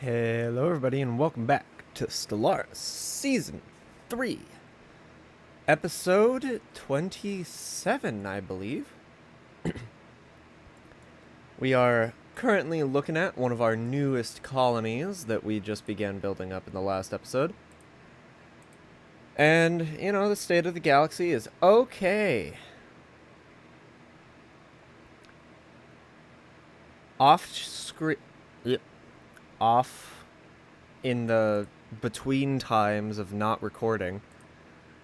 Hello, everybody, and welcome back to Stellaris Season 3, Episode 27, I believe. We are currently looking at one of our newest colonies that we just began building up in the last episode. And, you know, the state of the galaxy is okay. Off in the between times of not recording,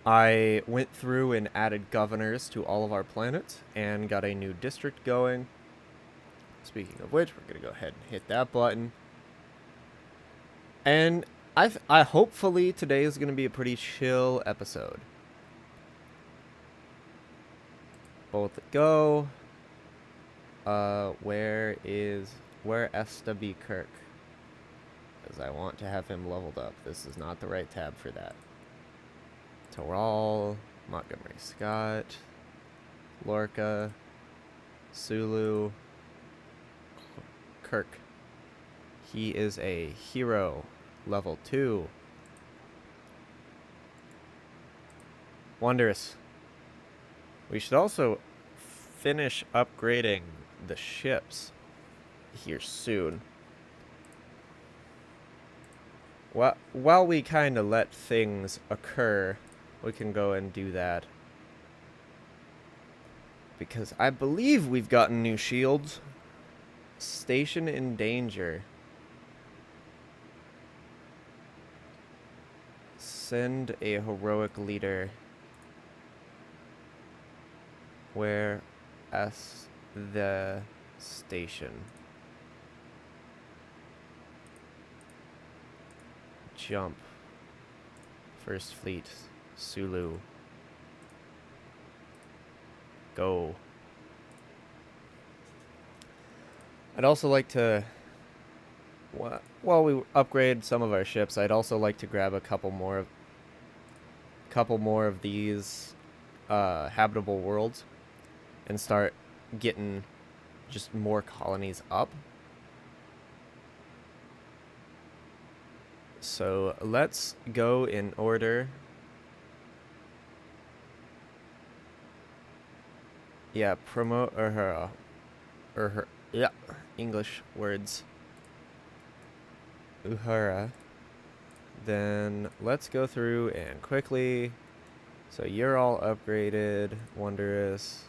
I went through and added governors to all of our planets and got a new district going. Speaking of which, we're going to go ahead and hit that button. And I hopefully today is going to be a pretty chill episode. Both go. Where SW Kirk? Because I want to have him leveled up. This is not the right tab for that. Toral, Montgomery Scott, Lorca, Sulu, Kirk. He is a hero, level 2. Wondrous. We should also finish upgrading the ships here soon. While we kind of let things occur, we can go and do that. Because I believe we've gotten new shields. Station in danger. Send a heroic leader. Where the station. Jump. First Fleet. Sulu. Go. I'd also like to, while we upgrade some of our ships, I'd also like to grab a couple more of these habitable worlds and start getting just more colonies up. So let's go in order. Yeah, promote yeah, English words. Uhura. Then let's go through and quickly. So you're all upgraded, Wondrous.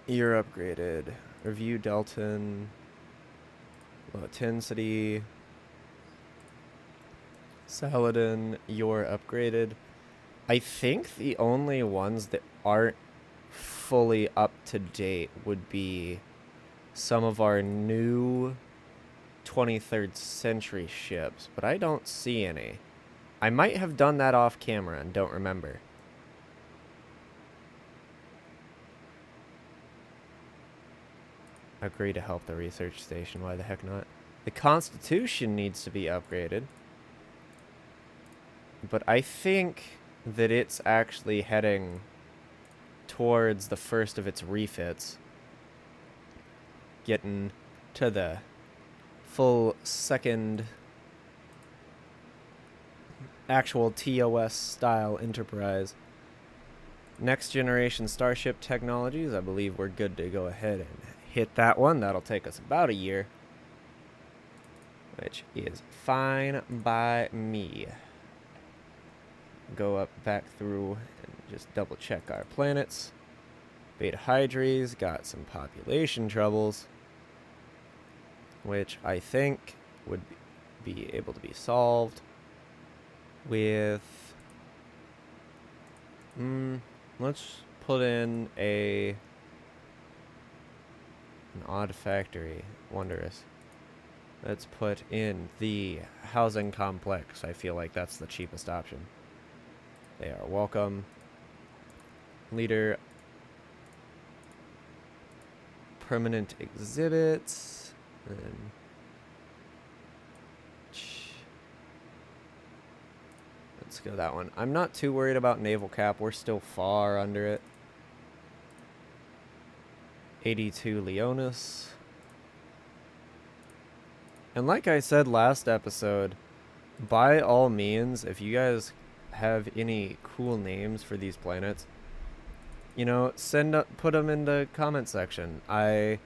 You're upgraded. Review Delton. Low intensity. Saladin, you're upgraded. I think the only ones that aren't fully up to date would be some of our new 23rd century ships, but I don't see any. I might have done that off camera and don't remember. Agree to help the research station, why the heck not? The Constitution needs to be upgraded, but I think that it's actually heading towards the first of its refits. Getting to the full second actual TOS style Enterprise. Next generation Starship technologies, I believe we're good to go ahead and hit that one. That'll take us about a year, which is fine by me. Go up back through and just double check our planets. Beta Hydres got some population troubles, which I think would be able to be solved with let's put in an odd factory. Wondrous. Let's put in the housing complex. I feel like that's the cheapest option. They are welcome. Leader. Permanent exhibits. And let's go that one. I'm not too worried about naval cap. We're still far under it. 82 Leonis. And like I said last episode, by all means, if you guys have any cool names for these planets, put them in the comment section. I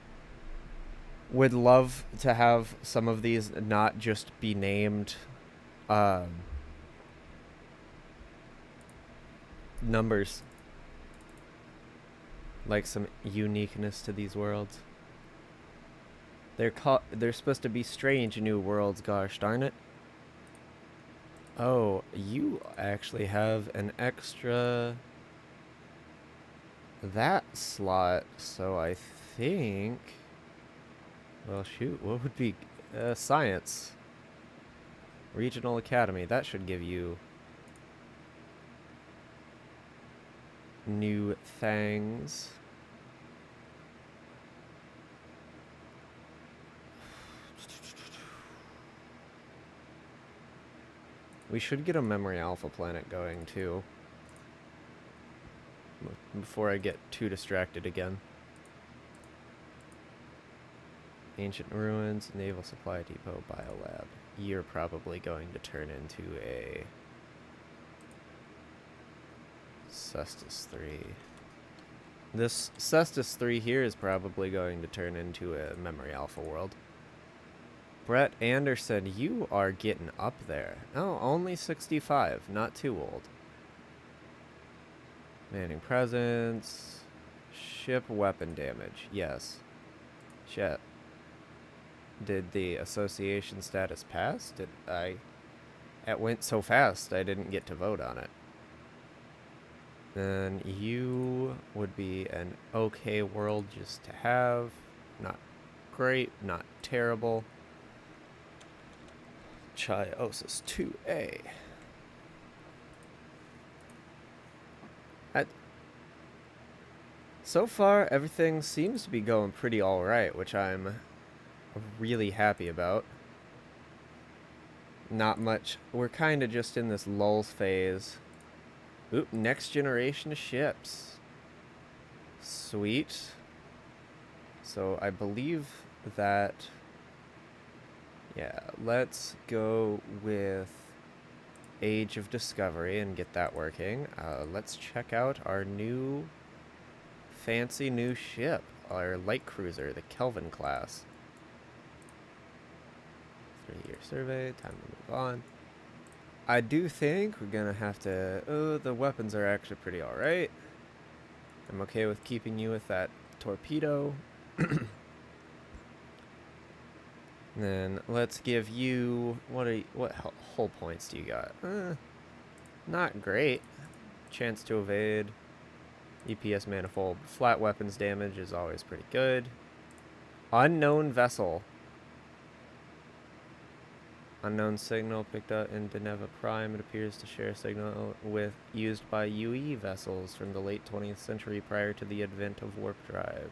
would love to have some of these not just be named numbers, like some uniqueness to these worlds. They're supposed to be strange new worlds, gosh darn it. Oh, you actually have an extra that slot, so I think, well, shoot, what would be science regional academy? That should give you new things. We should get a memory alpha planet going too, before I get too distracted again. Ancient ruins, naval supply depot, biolab. You're probably going to turn into a Cestus 3. This Cestus 3 here is probably going to turn into a memory alpha world. Brett Anderson, you are getting up there. Oh, only 65, not too old. Manning presence. Ship weapon damage, yes. Shit. Did the association status pass? It went so fast I didn't get to vote on it. Then you would be an okay world just to have. Not great, not terrible. Chiosis 2A. So far, everything seems to be going pretty alright, which I'm really happy about. Not much. We're kind of just in this lull phase. Oop, next generation ships. Sweet. So I believe that... Yeah, let's go with Age of Discovery and get that working. Let's check out our new fancy new ship, our light cruiser, the Kelvin class. 3-year survey, time to move on. I do think we're gonna have to... Oh, the weapons are actually pretty alright. I'm okay with keeping you with that torpedo. Then let's give you... What hull points do you got? Not great. Chance to evade. EPS manifold. Flat weapons damage is always pretty good. Unknown vessel. Unknown signal picked up in Deneva Prime. It appears to share a signal used by UE vessels from the late 20th century prior to the advent of warp drive.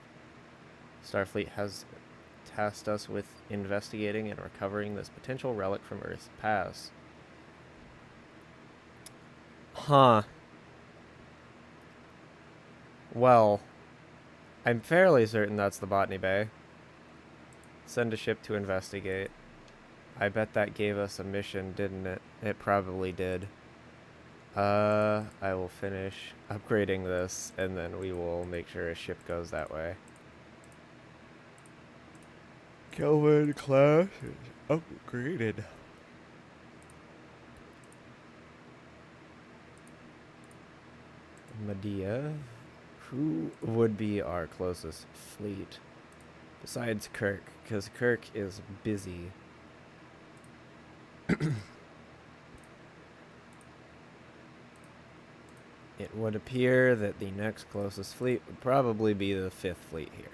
Starfleet has tasked us with investigating and recovering this potential relic from Earth's past. Huh. Well, I'm fairly certain that's the Botany Bay. Send a ship to investigate. I bet that gave us a mission, didn't it? It probably did. I will finish upgrading this, and then we will make sure a ship goes that way. Kelvin class is upgraded. Medea. Who would be our closest fleet? Besides Kirk, because Kirk is busy. It would appear that the next closest fleet would probably be the 5th fleet here.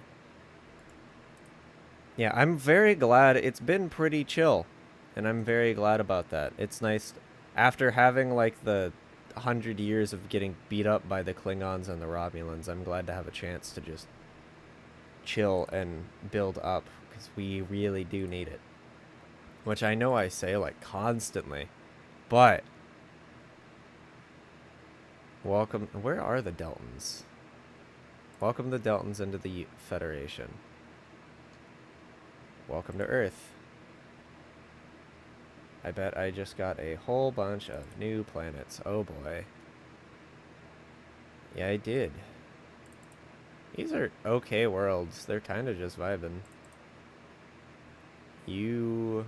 Yeah, I'm very glad. It's been pretty chill, and I'm very glad about that. It's nice, after having like the 100 years of getting beat up by the Klingons and the Romulans, I'm glad to have a chance to just chill and build up, because we really do need it. Which I know I say like constantly, but welcome. Where are the Deltons? Welcome the Deltons into the Federation. Welcome to Earth. I bet I just got a whole bunch of new planets. Oh boy. Yeah, I did. These are okay worlds. They're kind of just vibing. You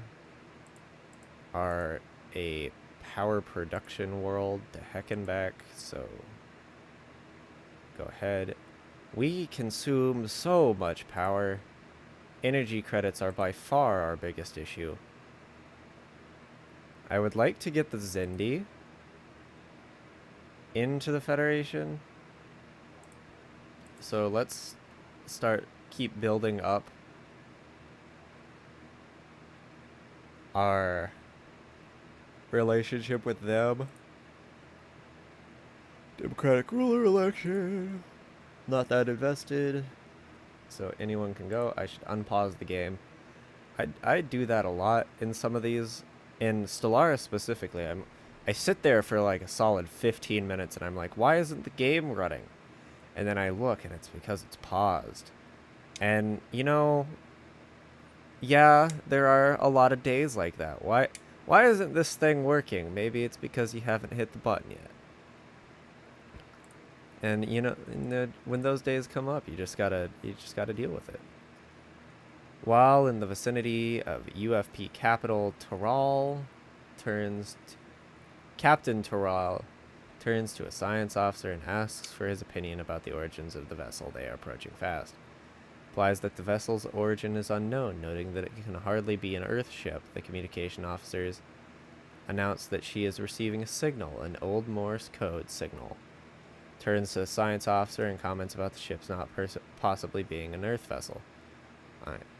are a power production world to heck and back, so go ahead. We consume so much power. Energy credits are by far our biggest issue. I would like to get the Zindi into the Federation. So let's keep building up our relationship with them. Democratic ruler election. Not that invested. So anyone can go. I should unpause the game. I do that a lot in some of these. In Stellaris specifically, I sit there for like a solid 15 minutes and I'm like, why isn't the game running? And then I look and it's because it's paused. And you know, yeah, there are a lot of days like that. Why isn't this thing working? Maybe it's because you haven't hit the button yet. And you know, when those days come up, you just gotta deal with it. While in the vicinity of UFP capital, Captain Toral turns to a science officer and asks for his opinion about the origins of the vessel they are approaching fast. Implies that the vessel's origin is unknown, noting that it can hardly be an Earth ship. The communication officers announce that she is receiving a signal, an old Morse code signal. Turns to the science officer and comments about the ship's not possibly being an Earth vessel.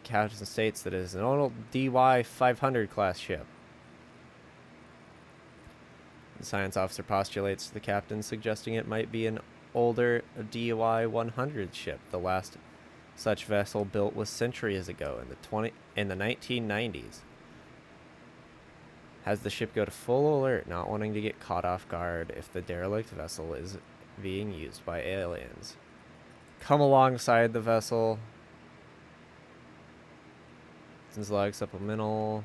Captain states that it is an old DY-500 class ship. The science officer postulates to the captain, suggesting it might be an older DY-100 ship. The last such vessel built was centuries ago in the 1990s. Has the ship go to full alert, not wanting to get caught off guard if the derelict vessel is being used by aliens. Come alongside the vessel. Since log supplemental.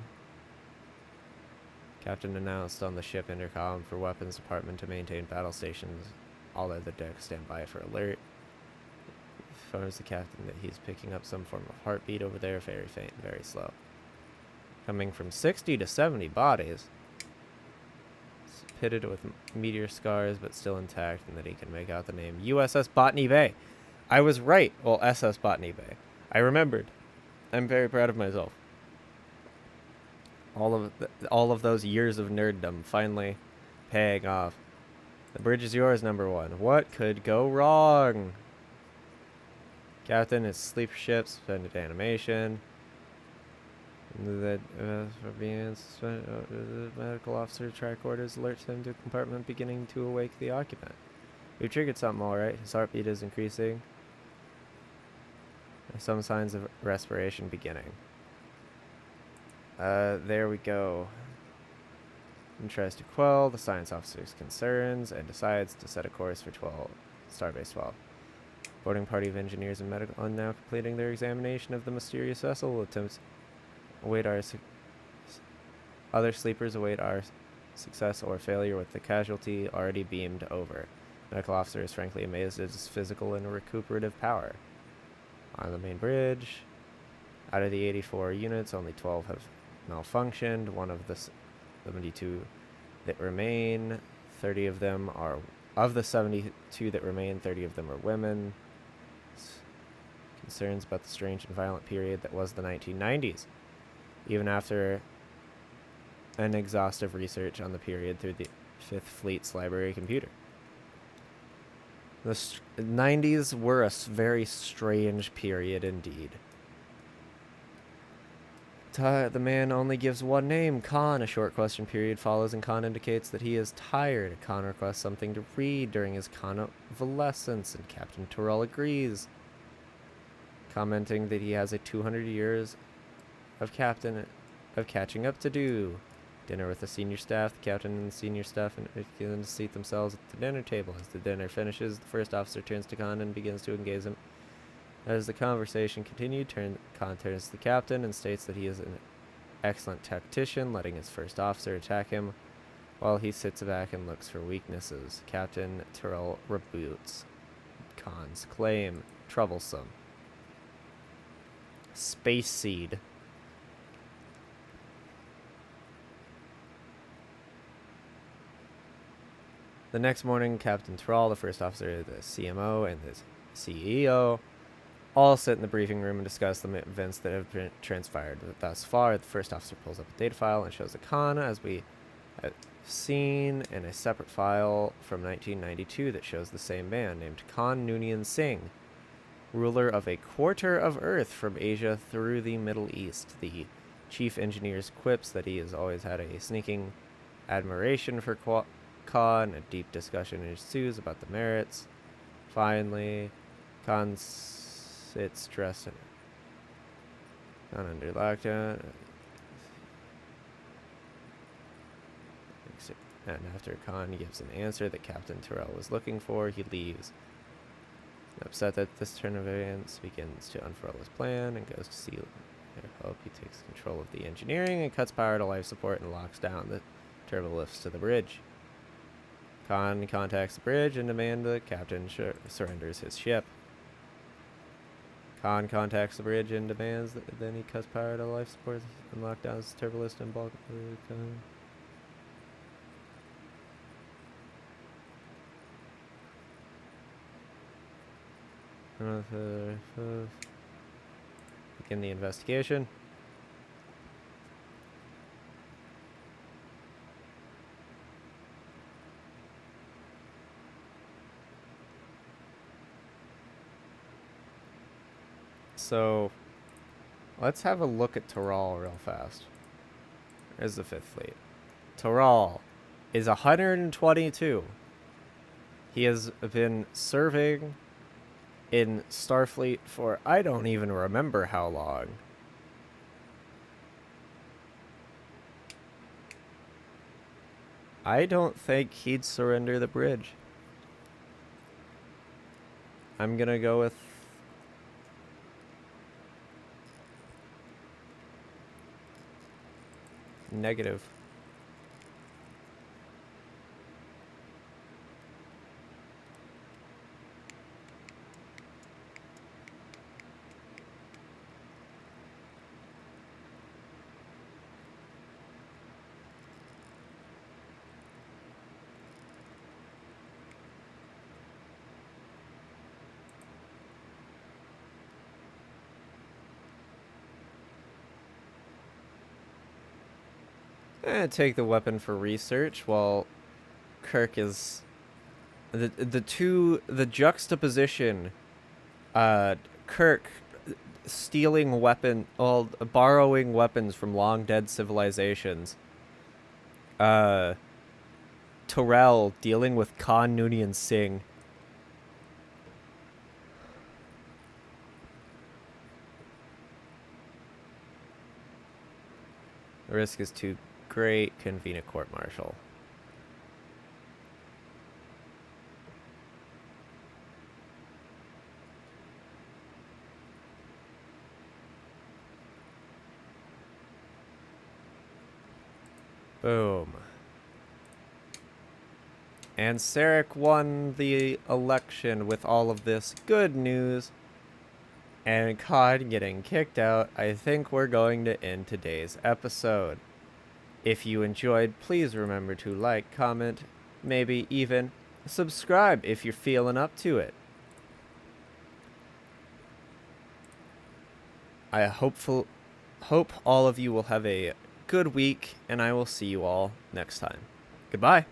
Captain announced on the ship intercom for weapons department to maintain battle stations. All other decks stand by for alert. Informs the captain that he's picking up some form of heartbeat over there, very faint, very slow. Coming from 60 to 70 bodies. It's pitted with meteor scars, but still intact, and that he can make out the name USS Botany Bay. I was right. Well, SS Botany Bay. I remembered. I'm very proud of myself. All of those years of nerddom finally paying off. The bridge is yours, number one. What could go wrong? Captain, it's sleeper ship, suspended animation. The medical officer tricorders alerts him to compartment beginning to awake the occupant. We've triggered something, alright. His heartbeat is increasing. There's some signs of respiration beginning. There we go. And tries to quell the science officer's concerns and decides to set a course for Starbase 12. Boarding party of engineers and medical are now completing their examination of the mysterious vessel. Other sleepers await our success or failure with the casualty already beamed over. Medical officer is frankly amazed at his physical and recuperative power. On the main bridge, out of the 84 units, only 12 have malfunctioned. One of the 72 that remain, 30 of them are... Of the 72 that remain, 30 of them are women. Concerns about the strange and violent period that was the 1990s. Even after an exhaustive research on the period through the 5th Fleet's library computer. The 90s were a very strange period indeed. The man only gives one name, Khan. A short question period follows, and Khan indicates that he is tired. Khan requests something to read during his convalescence, and Captain Terrell agrees, commenting that he has a 200 years of catching up to do. Dinner with the senior staff. The captain and the senior staff begin to seat themselves at the dinner table. As the dinner finishes, the first officer turns to Khan and begins to engage him. As the conversation continued, Khan turns to the captain and states that he is excellent tactician, letting his first officer attack him while he sits back and looks for weaknesses. Captain Tyrrell reboots Khan's claim. Troublesome. Space Seed. The next morning, Captain Tyrrell, the first officer, the CMO, and the CEO all sit in the briefing room and discuss the events that have been transpired thus far. The first officer pulls up a data file and shows the Khan, as we have seen, in a separate file from 1992 that shows the same man named Khan Noonien Singh, ruler of a quarter of Earth from Asia through the Middle East. The chief engineer quips that he has always had a sneaking admiration for Khan. A deep discussion ensues about the merits. Finally, Khan sits dressed under lockdown. And after Khan gives an answer that Captain Tyrrell was looking for, he leaves. Upset that this turn of events, begins to unfurl his plan and goes to see their hope. He takes control of the engineering and cuts power to life support and locks down the turbolifts to the bridge. Khan contacts the bridge and demands the captain surrenders his ship. Khan contacts the bridge and demands that then he cuts power to life support and lock down his turbolift and bulk. Begin the investigation. So, let's have a look at Tyrrell real fast. There's the 5th Fleet. Tyrrell is 122. He has been serving in Starfleet for I don't even remember how long. I don't think he'd surrender the bridge. I'm gonna go with negative. Take the weapon for research while Kirk is the juxtaposition. Kirk borrowing weapons from long dead civilizations. Tyrrell dealing with Khan Noonien Singh. The risk is too great. Convene a court-martial. Boom. And Sarek won the election with all of this good news. And Khan getting kicked out. I think we're going to end today's episode. If you enjoyed, please remember to like, comment, maybe even subscribe if you're feeling up to it. I hope all of you will have a good week, and I will see you all next time. Goodbye.